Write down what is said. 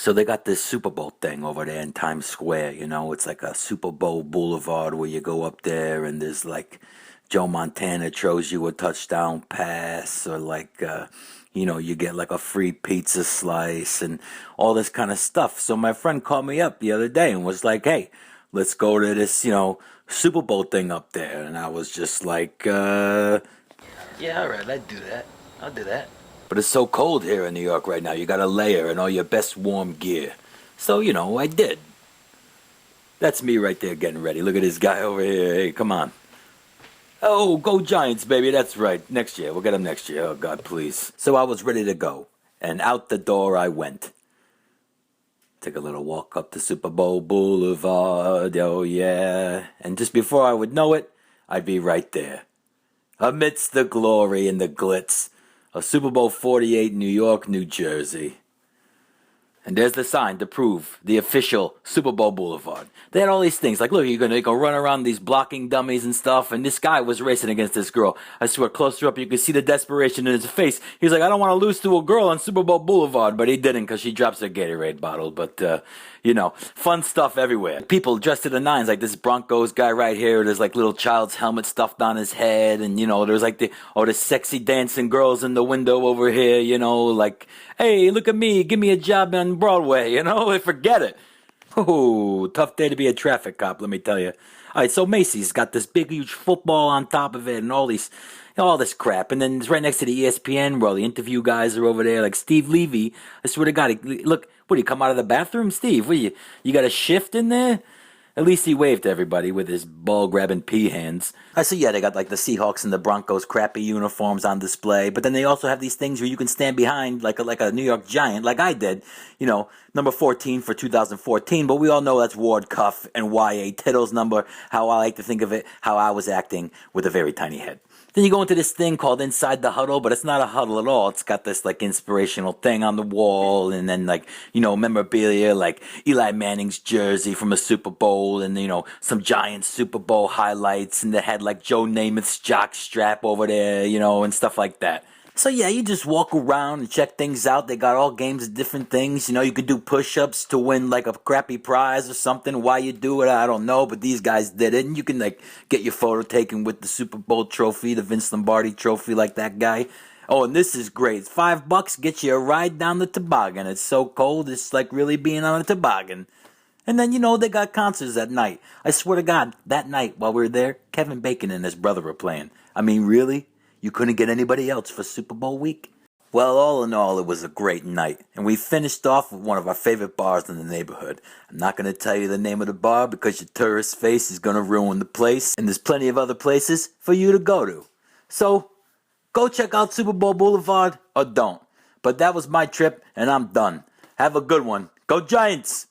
So they got this Super Bowl thing over there in Times Square, you know, it's like a Super Bowl Boulevard where you go up there and there's like Joe Montana throws you a touchdown pass or like, you get like a free pizza slice and all this kind of stuff. So my friend called me up the other day and was like, hey, let's go to this, Super Bowl thing up there. And I was just like, yeah, all right, I'd do that. I'll do that. But it's so cold here in New York right now. You got to layer and all your best warm gear. So, I did. That's me right there getting ready. Look at this guy over here. Hey, come on. Oh, go Giants, baby. That's right. Next year. We'll get them next year. Oh, God, please. So I was ready to go. And out the door I went. Took a little walk up the Super Bowl Boulevard. Oh, yeah. And just before I would know it, I'd be right there. Amidst the glory and the glitz of Super Bowl 48, New York, New Jersey. And there's the sign to prove the official Super Bowl Boulevard. They had all these things like, look, you're going to go run around these blocking dummies and stuff. And this guy was racing against this girl. I swear, closer up, you could see the desperation in his face. He's like, I don't want to lose to a girl on Super Bowl Boulevard. But he didn't because she drops her Gatorade bottle. But, fun stuff everywhere. People dressed to the nines, like this Broncos guy right here. There's like little child's helmet stuffed on his head. And, there's like the sexy dancing girls in the window over here, like, hey, look at me, give me a job on Broadway, forget it. Oh, tough day to be a traffic cop, let me tell you. All right, so Macy's got this big, huge football on top of it and all this crap. And then it's right next to the ESPN where all the interview guys are over there, like Steve Levy. I swear to God, look, what, do you come out of the bathroom? Steve, what, you got a shift in there? At least he waved to everybody with his ball-grabbing pea hands. I see, yeah, they got like the Seahawks and the Broncos crappy uniforms on display, but then they also have these things where you can stand behind like a New York Giant, like I did, number 14 for 2014, but we all know that's Ward Cuff and Y.A. Tittle's number, how I like to think of it, how I was acting with a very tiny head. Then you go into this thing called Inside the Huddle, but it's not a huddle at all. It's got this like inspirational thing on the wall and then like, memorabilia like Eli Manning's jersey from a Super Bowl and, some Giants Super Bowl highlights and they had like Joe Namath's jock strap over there, and stuff like that. So yeah, you just walk around and check things out. They got all games of different things. You could do push-ups to win like a crappy prize or something. Why you do it, I don't know. But these guys did it. And you can like get your photo taken with the Super Bowl trophy, the Vince Lombardi trophy like that guy. Oh, and this is great. It's $5, gets you a ride down the toboggan. It's so cold, it's like really being on a toboggan. And then, they got concerts at night. I swear to God, that night while we were there, Kevin Bacon and his brother were playing. I mean, really? You couldn't get anybody else for Super Bowl week? Well, all in all, it was a great night. And we finished off with one of our favorite bars in the neighborhood. I'm not going to tell you the name of the bar because your tourist face is going to ruin the place. And there's plenty of other places for you to go to. So, go check out Super Bowl Boulevard or don't. But that was my trip and I'm done. Have a good one. Go Giants!